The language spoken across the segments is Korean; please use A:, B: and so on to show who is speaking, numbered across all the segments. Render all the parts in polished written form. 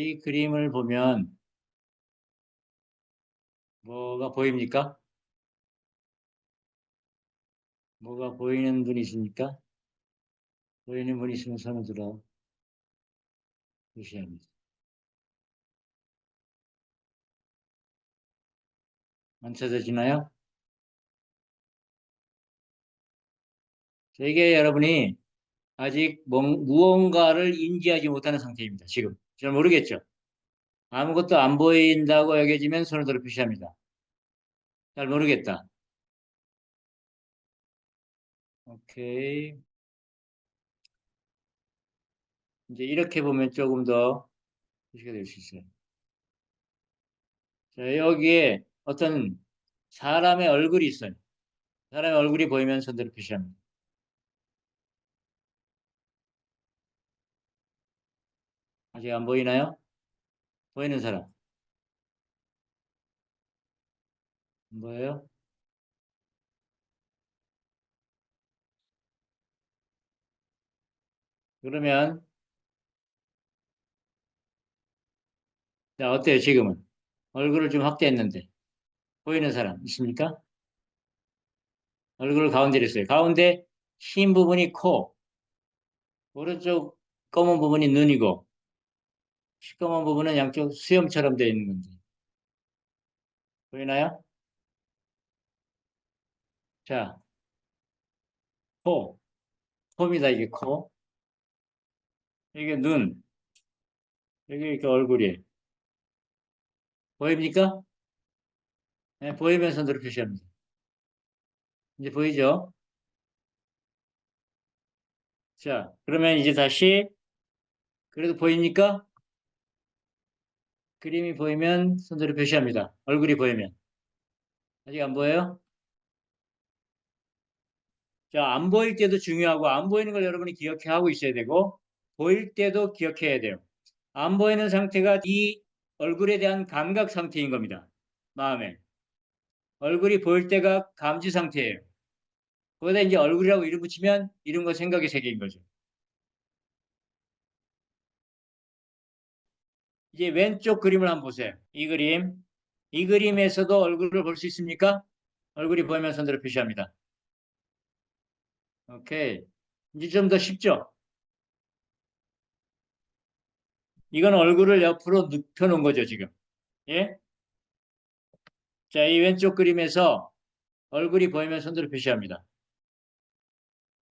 A: 이 그림을 보면 뭐가 보입니까? 뭐가 보이는 분이 있습니까? 보이는 분이 있으면 손을 들어 주셔야 합니다. 안 찾아지나요? 이게 여러분이 아직 무언가를 인지하지 못하는 상태입니다. 지금. 잘 모르겠죠? 아무것도 안 보인다고 여겨지면 손을 들어 표시합니다. 잘 모르겠다. 오케이. 이제 이렇게 보면 조금 더 표시가 될 수 있어요. 자, 여기에 어떤 사람의 얼굴이 있어요. 사람의 얼굴이 보이면 손 들어 표시합니다. 아직 안 보이나요? 보이는 사람. 안 보여요? 그러면, 자, 어때요, 지금은? 얼굴을 좀 확대했는데. 보이는 사람 있습니까? 얼굴을 가운데로 했어요. 가운데 흰 부분이 코, 오른쪽 검은 부분이 눈이고, 시꺼먼 부분은 양쪽 수염처럼 되어 있는 건데. 보이나요? 자, 코, 코입니다, 이게 코. 이게 눈, 여기 이렇게 얼굴이. 보입니까? 네, 보이면 손으로 표시합니다. 이제 보이죠? 자, 그러면 이제 다시, 그래도 보입니까? 그림이 보이면 손으로 표시합니다. 얼굴이 보이면. 아직 안 보여요? 자, 안 보일 때도 중요하고, 안 보이는 걸 여러분이 기억해 하고 있어야 되고, 보일 때도 기억해야 돼요. 안 보이는 상태가 이 얼굴에 대한 감각 상태인 겁니다. 마음에. 얼굴이 보일 때가 감지 상태예요. 거기다 이제 얼굴이라고 이름 붙이면 이름과 생각의 세계인 거죠. 이제 왼쪽 그림을 한번 보세요. 이 그림. 이 그림에서도 얼굴을 볼 수 있습니까? 얼굴이 보이면 손으로 표시합니다. 오케이. 이제 좀 더 쉽죠? 이건 얼굴을 옆으로 눕혀 놓은 거죠, 지금. 예? 자, 이 왼쪽 그림에서 얼굴이 보이면 손으로 표시합니다.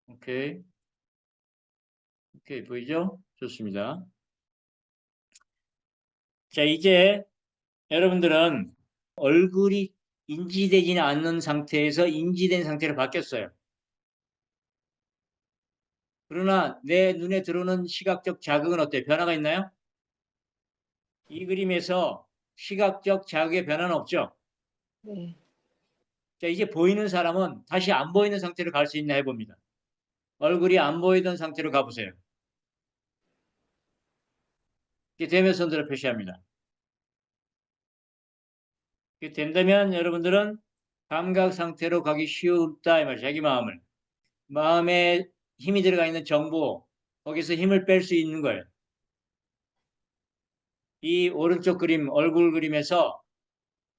A: 오케이. 오케이. 보이죠? 좋습니다. 자, 이제 여러분들은 얼굴이 인지되지는 않는 상태에서 인지된 상태로 바뀌었어요. 그러나 내 눈에 들어오는 시각적 자극은 어때요? 변화가 있나요? 이 그림에서 시각적 자극의 변화는 없죠?
B: 네.
A: 자, 이제 보이는 사람은 다시 안 보이는 상태로 갈 수 있나 해봅니다. 얼굴이 안 보이던 상태로 가보세요. 이렇게 되면 손들어 표시합니다. 이렇게 된다면 여러분들은 감각 상태로 가기 쉬웠다 이 말이죠. 자기 마음을. 마음에 힘이 들어가 있는 정보, 거기서 힘을 뺄 수 있는 거예요. 이 오른쪽 그림, 얼굴 그림에서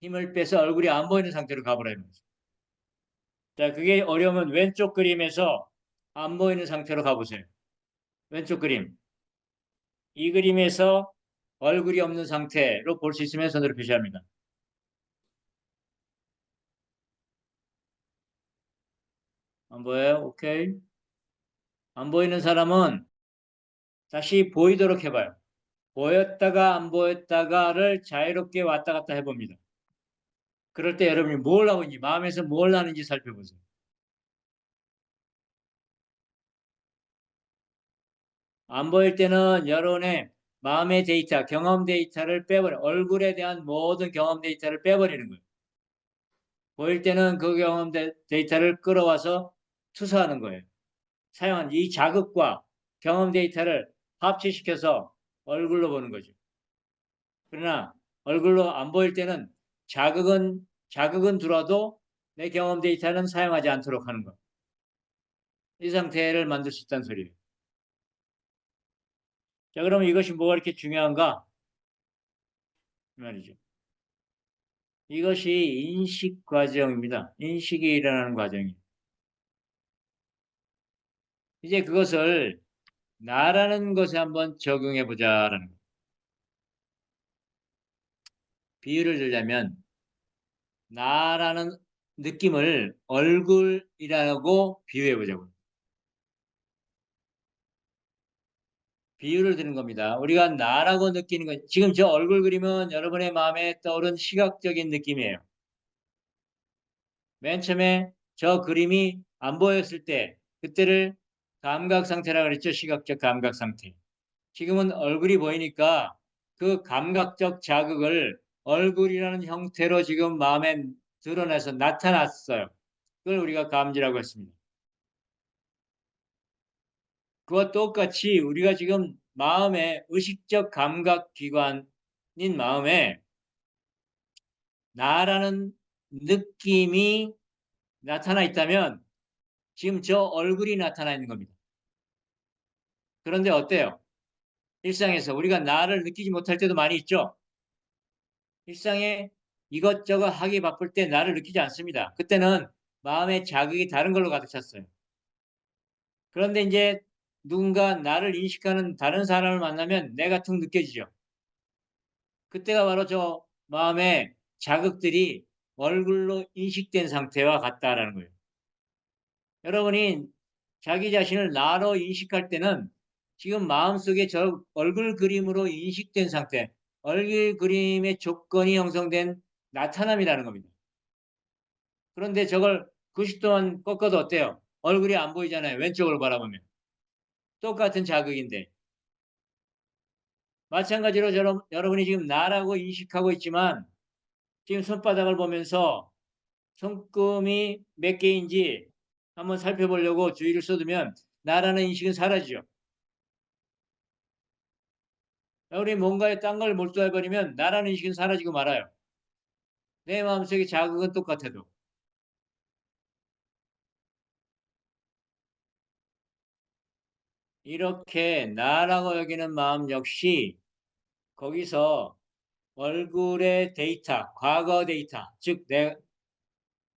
A: 힘을 빼서 얼굴이 안 보이는 상태로 가버리는 거죠. 자, 그게 어려우면 왼쪽 그림에서 안 보이는 상태로 가보세요. 왼쪽 그림. 이 그림에서 얼굴이 없는 상태로 볼 수 있으면 손으로 표시합니다. 안 보여요? 오케이. 안 보이는 사람은 다시 보이도록 해봐요. 보였다가 안 보였다가를 자유롭게 왔다 갔다 해봅니다. 그럴 때 여러분이 뭘 하고 있는지, 마음에서 뭘 하는지 살펴보세요. 안 보일 때는 여러분의 마음의 데이터, 경험 데이터를 빼버려, 얼굴에 대한 모든 경험 데이터를 빼버리는 거예요. 보일 때는 그 경험 데이터를 끌어와서 투사하는 거예요. 사용한 이 자극과 경험 데이터를 합치시켜서 얼굴로 보는 거죠. 그러나 얼굴로 안 보일 때는 자극은 들어도 내 경험 데이터는 사용하지 않도록 하는 것. 이 상태를 만들 수 있다는 소리예요. 자, 그러면 이것이 뭐가 이렇게 중요한가? 이 말이죠. 이것이 인식 과정입니다. 인식이 일어나는 과정이에요. 이제 그것을 나라는 것에 한번 적용해 보자라는 거예요. 비유를 들자면 나라는 느낌을 얼굴이라고 비유해 보자고요. 비유를 드는 겁니다. 우리가 나라고 느끼는 건 지금 저 얼굴 그림은 여러분의 마음에 떠오른 시각적인 느낌이에요. 맨 처음에 저 그림이 안 보였을 때 그때를 감각 상태라고 그랬죠. 시각적 감각 상태. 지금은 얼굴이 보이니까 그 감각적 자극을 얼굴이라는 형태로 지금 마음에 드러내서 나타났어요. 그걸 우리가 감지라고 했습니다. 그와 똑같이 우리가 지금 마음의 의식적 감각 기관인 마음에 나라는 느낌이 나타나 있다면 지금 저 얼굴이 나타나 있는 겁니다. 그런데 어때요? 일상에서 우리가 나를 느끼지 못할 때도 많이 있죠? 일상에 이것저것 하기 바쁠 때 나를 느끼지 않습니다. 그때는 마음의 자극이 다른 걸로 가득 찼어요. 그런데 이제 누군가 나를 인식하는 다른 사람을 만나면 내가 툭 느껴지죠. 그때가 바로 저 마음의 자극들이 얼굴로 인식된 상태와 같다라는 거예요. 여러분이 자기 자신을 나로 인식할 때는 지금 마음속에 저 얼굴 그림으로 인식된 상태, 얼굴 그림의 조건이 형성된 나타남이라는 겁니다. 그런데 저걸 90도만 꺾어도 어때요? 얼굴이 안 보이잖아요. 왼쪽으로 바라보면. 똑같은 자극인데. 마찬가지로 여러분이 지금 나라고 인식하고 있지만 지금 손바닥을 보면서 손금이 몇 개인지 한번 살펴보려고 주의를 쏟으면 나라는 인식은 사라지죠. 우리 뭔가에 딴 걸 몰두해버리면 나라는 인식은 사라지고 말아요. 내 마음속의 자극은 똑같아도. 이렇게 나라고 여기는 마음 역시 거기서 얼굴의 데이터, 과거 데이터, 즉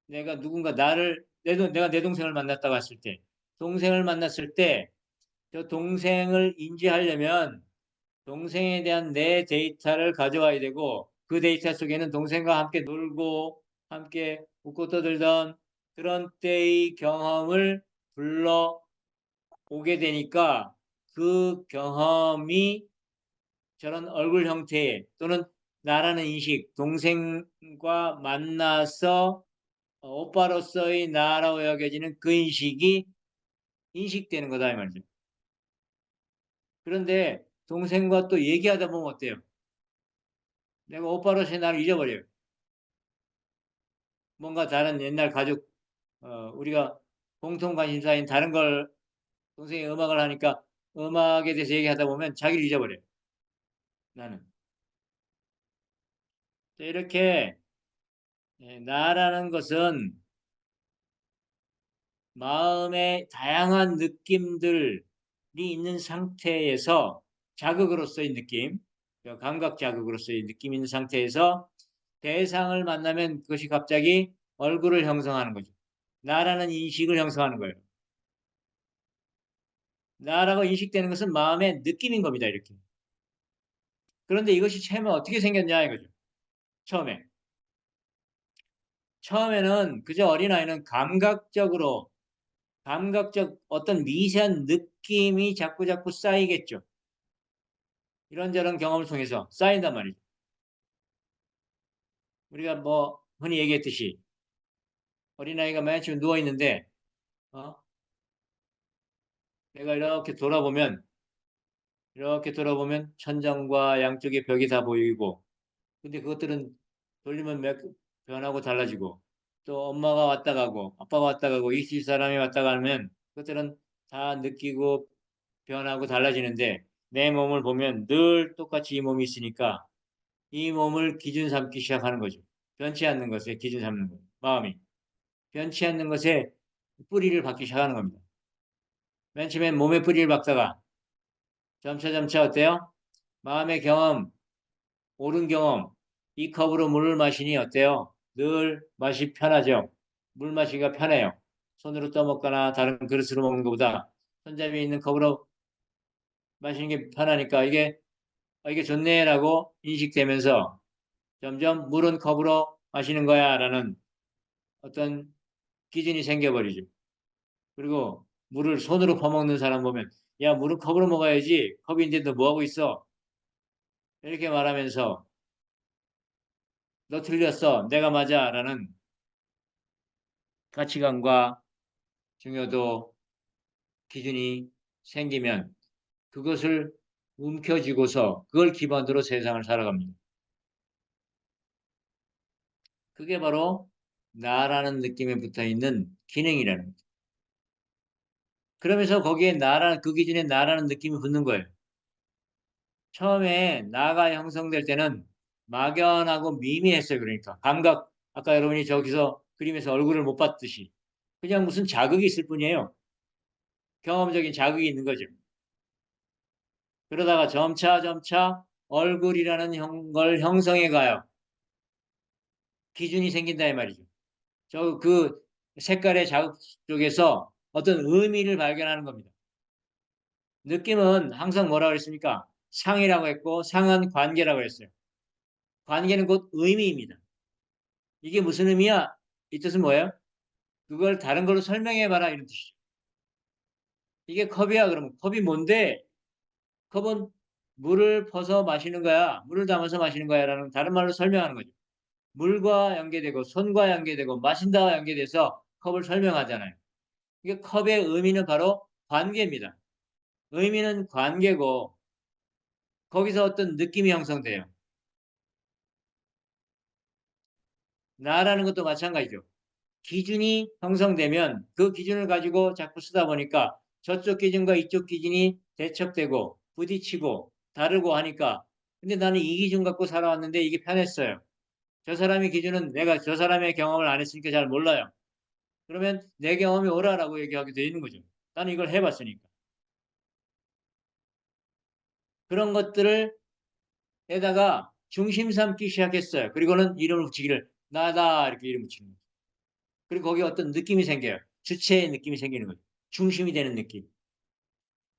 A: 내가 누군가 내가 내 동생을 만났다고 했을 때, 동생을 만났을 때 저 동생을 인지하려면 동생에 대한 내 데이터를 가져와야 되고 그 데이터 속에는 동생과 함께 놀고 함께 웃고 떠들던 그런 때의 경험을 불러 오게 되니까 그 경험이 저런 얼굴 형태 또는 나라는 인식, 동생과 만나서 오빠로서의 나라고 여겨지는 그 인식이 인식되는 거다 이 말이죠. 그런데 동생과 또 얘기하다 보면 어때요? 내가 오빠로서의 나를 잊어버려요. 뭔가 다른 옛날 가족, 우리가 공통 관심사인 다른 걸 동생이 음악을 하니까 음악에 대해서 얘기하다 보면 자기를 잊어버려요. 나는. 이렇게 나라는 것은 마음의 다양한 느낌들이 있는 상태에서 자극으로서의 느낌, 감각 자극으로서의 느낌이 있는 상태에서 대상을 만나면 그것이 갑자기 얼굴을 형성하는 거죠. 나라는 인식을 형성하는 거예요. 나라고 인식되는 것은 마음의 느낌인 겁니다. 이렇게. 그런데 이것이 처음에 어떻게 생겼냐 이거죠. 처음에. 처음에는 그저 어린아이는 감각적 어떤 미세한 느낌이 자꾸자꾸 쌓이겠죠. 이런저런 경험을 통해서 쌓인단 말이죠. 우리가 뭐 흔히 얘기했듯이 어린아이가 맨 처음 누워있는데 어? 내가 이렇게 돌아보면 천장과 양쪽의 벽이 다 보이고 근데 그것들은 돌리면 변하고 달라지고 또 엄마가 왔다 가고 아빠가 왔다 가고 이 사람이 왔다 가면 그것들은 다 느끼고 변하고 달라지는데 내 몸을 보면 늘 똑같이 이 몸이 있으니까 이 몸을 기준 삼기 시작하는 거죠. 변치 않는 것에 기준 삼는 거예요. 마음이. 변치 않는 것에 뿌리를 박기 시작하는 겁니다. 맨 처음엔 몸에 뿌리를 박다가 점차 어때요? 마음의 경험, 옳은 경험, 이 컵으로 물을 마시니 어때요? 늘 맛이 편하죠. 물 마시기가 편해요. 손으로 떠먹거나 다른 그릇으로 먹는 것보다 손잡이 있는 컵으로 마시는 게 편하니까 이게 좋네라고 인식되면서 점점 물은 컵으로 마시는 거야라는 어떤 기준이 생겨버리죠. 그리고 물을 손으로 퍼먹는 사람 보면 야, 물은 컵으로 먹어야지. 컵인데 너 뭐 하고 있어? 이렇게 말하면서 너 틀렸어. 내가 맞아라는 가치관과 중요도 기준이 생기면 그것을 움켜쥐고서 그걸 기반으로 세상을 살아갑니다. 그게 바로 나라는 느낌에 붙어 있는 기능이라는 거죠. 그러면서 거기에 나라는 그 기준에 나라는 느낌이 붙는 거예요. 처음에 나가 형성될 때는 막연하고 미미했어요. 그러니까 감각 아까 여러분이 저기서 그림에서 얼굴을 못 봤듯이 그냥 무슨 자극이 있을 뿐이에요. 경험적인 자극이 있는 거죠. 그러다가 점차 얼굴이라는 걸 형성해 가요. 기준이 생긴다 이 말이죠. 저 그 색깔의 자극 쪽에서 어떤 의미를 발견하는 겁니다. 느낌은 항상 뭐라고 그랬습니까? 상이라고 했고 상은 관계라고 했어요. 관계는 곧 의미입니다. 이게 무슨 의미야? 이 뜻은 뭐예요? 그걸 다른 걸로 설명해 봐라 이런 뜻이죠. 이게 컵이야 그러면 컵이 뭔데? 컵은 물을 퍼서 마시는 거야. 물을 담아서 마시는 거야라는 다른 말로 설명하는 거죠. 물과 연계되고 손과 연계되고 마신다와 연계돼서 컵을 설명하잖아요. 이게 컵의 의미는 바로 관계입니다. 의미는 관계고 거기서 어떤 느낌이 형성돼요. 나라는 것도 마찬가지죠. 기준이 형성되면 그 기준을 가지고 자꾸 쓰다 보니까 저쪽 기준과 이쪽 기준이 대척되고 부딪히고 다르고 하니까 근데 나는 이 기준 갖고 살아왔는데 이게 편했어요. 저 사람의 기준은 내가 저 사람의 경험을 안 했으니까 잘 몰라요. 그러면 내 경험이 옳아라고 얘기하게 돼 있는 거죠. 나는 이걸 해봤으니까. 그런 것들을 에다가 중심 삼기 시작했어요. 그리고는 이름을 붙이기를 나다 이렇게 이름 붙이는 거죠. 그리고 거기에 어떤 느낌이 생겨요. 주체의 느낌이 생기는 거죠. 중심이 되는 느낌.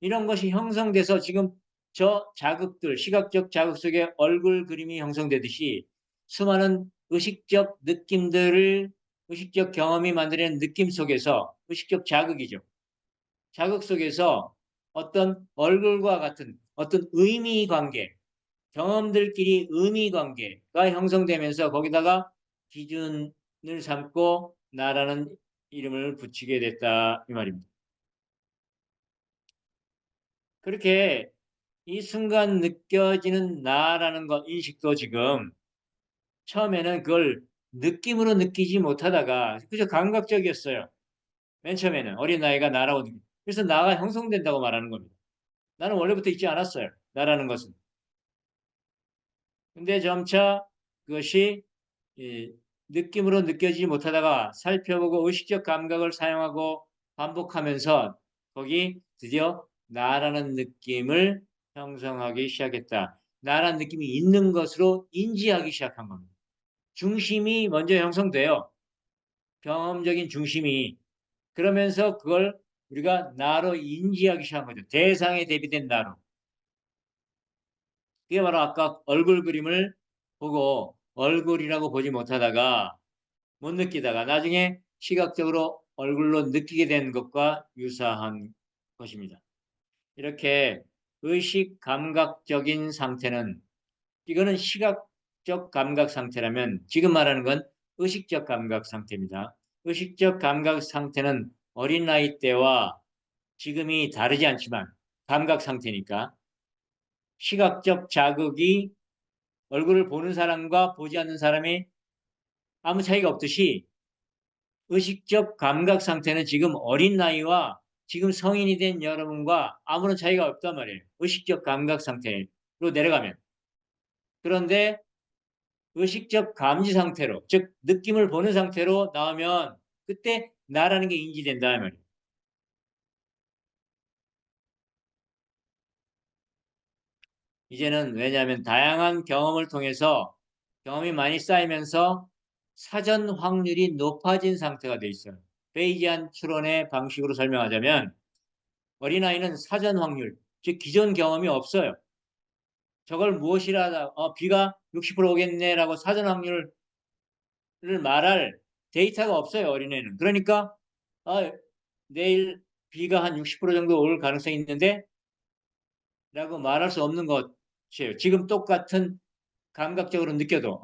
A: 이런 것이 형성돼서 지금 저 자극들, 시각적 자극 속에 얼굴 그림이 형성되듯이 수많은 의식적 느낌들을 의식적 경험이 만들어낸 느낌 속에서 의식적 자극이죠. 자극 속에서 어떤 얼굴과 같은 어떤 의미 관계, 경험들끼리 의미 관계가 형성되면서 거기다가 기준을 삼고 나라는 이름을 붙이게 됐다 이 말입니다. 그렇게 이 순간 느껴지는 나라는 것 인식도 지금 처음에는 그걸 느낌으로 느끼지 못하다가 그저 감각적이었어요. 맨 처음에는 어린 나이가 나라고 느끼. 그래서 나가 형성된다고 말하는 겁니다. 나는 원래부터 있지 않았어요. 나라는 것은. 근데 점차 그것이 느낌으로 느껴지지 못하다가 살펴보고 의식적 감각을 사용하고 반복하면서 거기 드디어 나라는 느낌을 형성하기 시작했다. 나라는 느낌이 있는 것으로 인지하기 시작한 겁니다. 중심이 먼저 형성돼요. 경험적인 중심이. 그러면서 그걸 우리가 나로 인지하기 시작한 거죠. 대상에 대비된 나로. 그게 바로 아까 얼굴 그림을 보고 얼굴이라고 보지 못하다가 못 느끼다가 나중에 시각적으로 얼굴로 느끼게 된 것과 유사한 것입니다. 이렇게 의식 감각적인 상태는 이거는 시각적 감각 상태라면 지금 말하는 건 의식적 감각 상태입니다. 의식적 감각 상태는 어린 나이 때와 지금이 다르지 않지만 감각 상태니까 시각적 자극이 얼굴을 보는 사람과 보지 않는 사람이 아무 차이가 없듯이 의식적 감각 상태는 지금 어린 나이와 지금 성인이 된 여러분과 아무런 차이가 없단 말이에요. 의식적 감각 상태로 내려가면. 그런데 의식적 감지 상태로, 즉 느낌을 보는 상태로 나오면 그때 나라는 게 인지된다 이 말이에요. 이제는 왜냐하면 다양한 경험을 통해서 경험이 많이 쌓이면서 사전 확률이 높아진 상태가 돼 있어요. 베이지안 추론의 방식으로 설명하자면 어린아이는 사전 확률, 즉 기존 경험이 없어요. 저걸 무엇이라 비가 60% 오겠네라고 사전 확률을 말할 데이터가 없어요. 어린애는. 그러니까 내일 비가 한 60% 정도 올 가능성이 있는데 라고 말할 수 없는 것이에요. 지금 똑같은 감각적으로 느껴도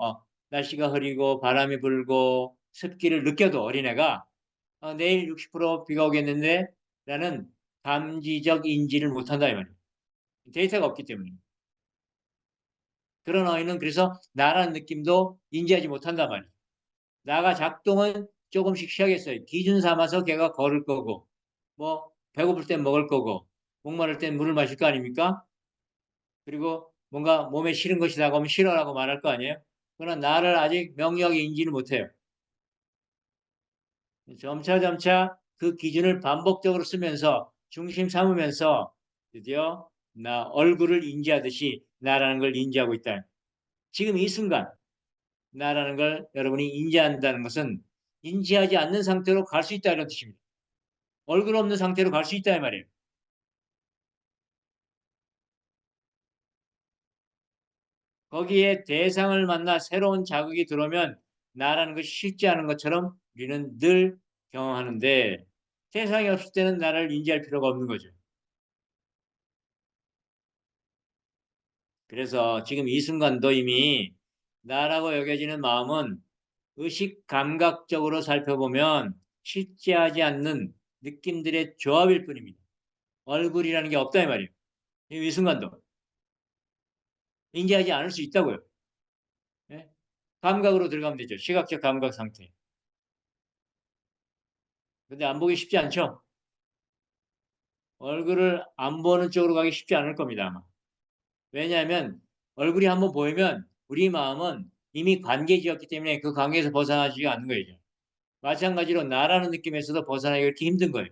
A: 날씨가 흐리고 바람이 불고 습기를 느껴도 어린애가 내일 60% 비가 오겠는데 라는 감지적 인지를 못한다 이 말이에요. 데이터가 없기 때문에. 그런 아이는 그래서 나라는 느낌도 인지하지 못한단 말이에요. 나가 작동은 조금씩 시작했어요. 기준 삼아서 걔가 걸을 거고 뭐 배고플 땐 먹을 거고 목마를 땐 물을 마실 거 아닙니까? 그리고 뭔가 몸에 싫은 것이 다가오면 싫어라고 말할 거 아니에요? 그러나 나를 아직 명료하게 인지를 못해요. 점차 그 기준을 반복적으로 쓰면서 중심 삼으면서 드디어 나 얼굴을 인지하듯이 나라는 걸 인지하고 있다. 지금 이 순간 나라는 걸 여러분이 인지한다는 것은 인지하지 않는 상태로 갈 수 있다 이런 뜻입니다. 얼굴 없는 상태로 갈 수 있다 이 말이에요. 거기에 대상을 만나 새로운 자극이 들어오면 나라는 것이 쉽지 않은 것처럼 우리는 늘 경험하는데 대상이 없을 때는 나를 인지할 필요가 없는 거죠. 그래서 지금 이 순간도 이미 나라고 여겨지는 마음은 의식 감각적으로 살펴보면 실제하지 않는 느낌들의 조합일 뿐입니다. 얼굴이라는 게 없다 이 말이에요. 이 순간도 인지하지 않을 수 있다고요. 예? 감각으로 들어가면 되죠. 시각적 감각 상태. 근데 안 보기 쉽지 않죠? 얼굴을 안 보는 쪽으로 가기 쉽지 않을 겁니다, 아마. 왜냐하면 얼굴이 한번 보이면 우리 마음은 이미 관계지었기 때문에 그 관계에서 벗어나지가 않는 거예요. 마찬가지로 나라는 느낌에서도 벗어나기가 이렇게 힘든 거예요.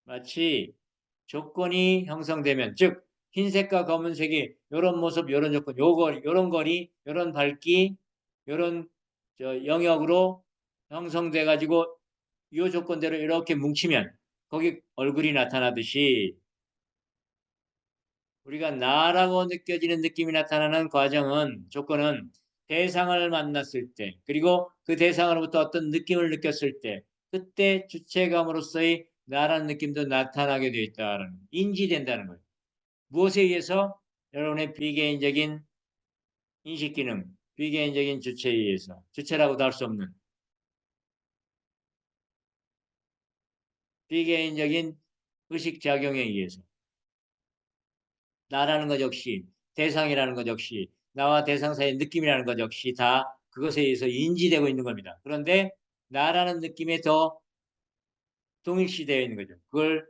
A: 마치 조건이 형성되면, 즉 흰색과 검은색이 이런 모습, 이런 조건, 요런 거리, 요런 밝기, 요런 영역으로 형성돼 가지고 이 조건대로 이렇게 뭉치면 거기 얼굴이 나타나듯이 우리가 나라고 느껴지는 느낌이 나타나는 과정은 조건은 대상을 만났을 때 그리고 그 대상으로부터 어떤 느낌을 느꼈을 때 그때 주체감으로서의 나라는 느낌도 나타나게 되어 있다는 인지된다는 거예요. 무엇에 의해서? 여러분의 비개인적인 인식 기능, 비개인적인 주체에 의해서 주체라고도 할 수 없는 비개인적인 의식 작용에 의해서 나라는 것 역시 대상이라는 것 역시 나와 대상 사이의 느낌이라는 것 역시 다 그것에 의해서 인지되고 있는 겁니다. 그런데 나라는 느낌에 더 동일시되어 있는 거죠. 그걸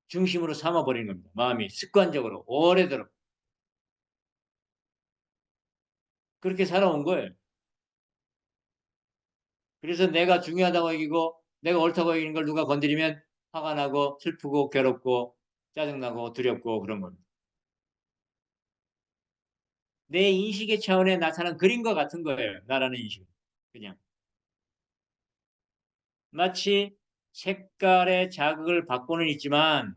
A: 중심으로 삼아버리는 겁니다. 마음이 습관적으로 오래도록 그렇게 살아온 거예요. 그래서 내가 중요하다고 여기고 내가 옳다고 여기는 걸 누가 건드리면 화가 나고 슬프고 괴롭고 짜증나고 두렵고 그런 겁니다. 내 인식의 차원에 나타난 그림과 같은 거예요. 나라는 인식. 그냥. 마치 색깔의 자극을 받고는 있지만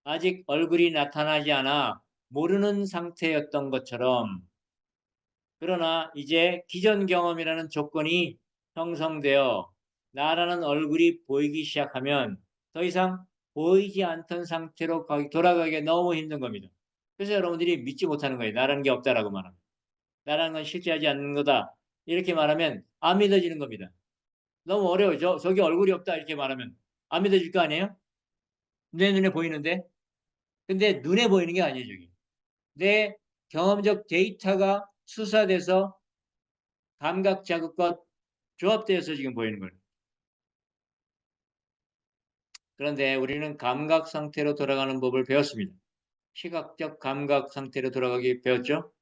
A: 아직 얼굴이 나타나지 않아 모르는 상태였던 것처럼 그러나 이제 기존 경험이라는 조건이 형성되어 나라는 얼굴이 보이기 시작하면 더 이상 보이지 않던 상태로 돌아가기가 너무 힘든 겁니다. 그래서 여러분들이 믿지 못하는 거예요. 나라는 게 없다라고 말하면. 나라는 건 실제하지 않는 거다. 이렇게 말하면 안 믿어지는 겁니다. 너무 어려워요. 저기 얼굴이 없다 이렇게 말하면 안 믿어질 거 아니에요? 내 눈에 보이는데. 근데 눈에 보이는 게 아니에요, 저기. 내 경험적 데이터가 수사돼서 감각 자극과 조합되어서 지금 보이는 거예요. 그런데 우리는 감각 상태로 돌아가는 법을 배웠습니다. 시각적 감각 상태로 돌아가기 배웠죠?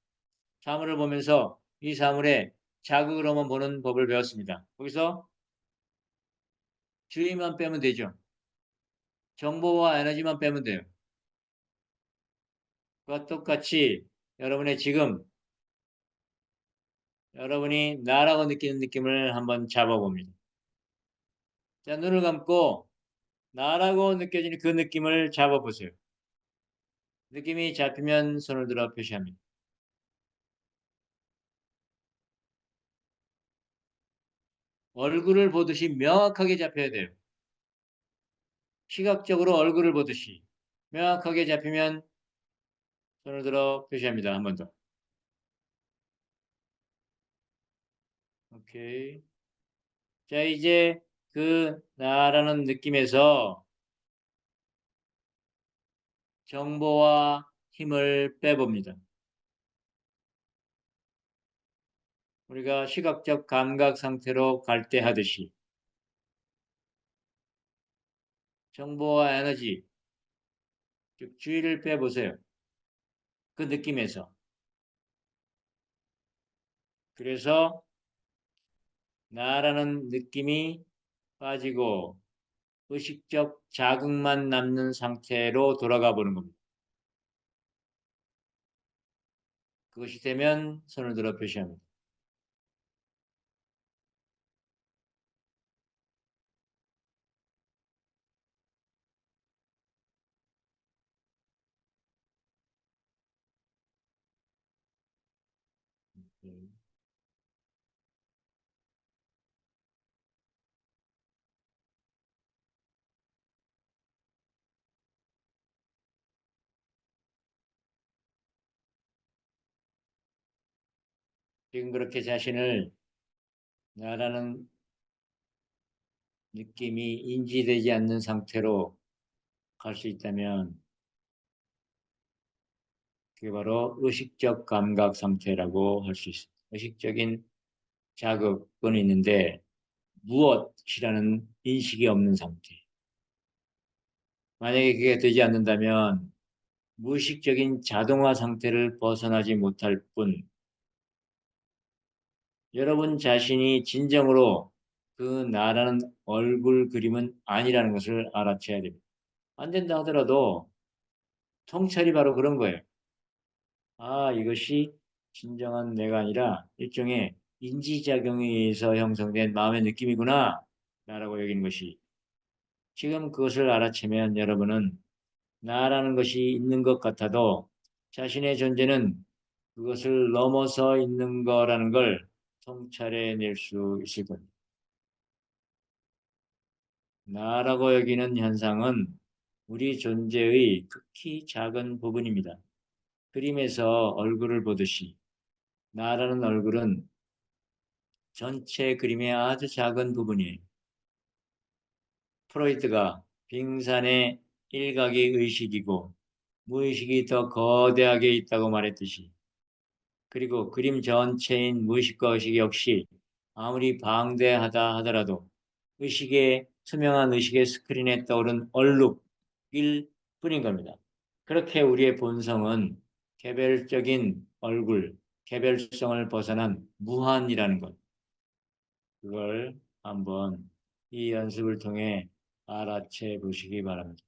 A: 사물을 보면서 이 사물에 자극으로만 보는 법을 배웠습니다. 거기서 주의만 빼면 되죠. 정보와 에너지만 빼면 돼요. 그와 똑같이 여러분의 지금 여러분이 나라고 느끼는 느낌을 한번 잡아봅니다. 자, 눈을 감고 나라고 느껴지는 그 느낌을 잡아보세요. 느낌이 잡히면 손을 들어 표시합니다. 얼굴을 보듯이 명확하게 잡혀야 돼요. 시각적으로 얼굴을 보듯이 명확하게 잡히면 손을 들어 표시합니다. 한 번 더. 오케이. 자, 이제 그 나라는 느낌에서 정보와 힘을 빼봅니다. 우리가 시각적 감각 상태로 갈 때 하듯이 정보와 에너지, 즉 주의를 빼보세요. 그 느낌에서. 그래서 나라는 느낌이 빠지고 의식적 자극만 남는 상태로 돌아가 보는 겁니다. 그것이 되면 손을 들어 표시합니다. 지금 그렇게 자신을 나라는 느낌이 인지되지 않는 상태로 갈 수 있다면 그게 바로 의식적 감각 상태라고 할 수 있습니다. 의식적인 자극은 있는데 무엇이라는 인식이 없는 상태. 만약에 그게 되지 않는다면 무의식적인 자동화 상태를 벗어나지 못할 뿐 여러분 자신이 진정으로 그 나라는 얼굴 그림은 아니라는 것을 알아채야 됩니다. 안 된다 하더라도 통찰이 바로 그런 거예요. 아, 이것이 진정한 내가 아니라 일종의 인지작용에 의해서 형성된 마음의 느낌이구나 라고 여기는 것이 지금 그것을 알아채면 여러분은 나라는 것이 있는 것 같아도 자신의 존재는 그것을 넘어서 있는 거라는 걸 통찰해낼 수 있을 겁니다. 나라고 여기는 현상은 우리 존재의 극히 작은 부분입니다. 그림에서 얼굴을 보듯이 나라는 얼굴은 전체 그림의 아주 작은 부분이에요. 프로이트가 빙산의 일각이 의식이고 무의식이 더 거대하게 있다고 말했듯이 그리고 그림 전체인 무의식과 의식 역시 아무리 방대하다 하더라도 투명한 의식의 스크린에 떠오른 얼룩일 뿐인 겁니다. 그렇게 우리의 본성은 개별적인 얼굴, 개별성을 벗어난 무한이라는 것. 그걸 한번 이 연습을 통해 알아채 보시기 바랍니다.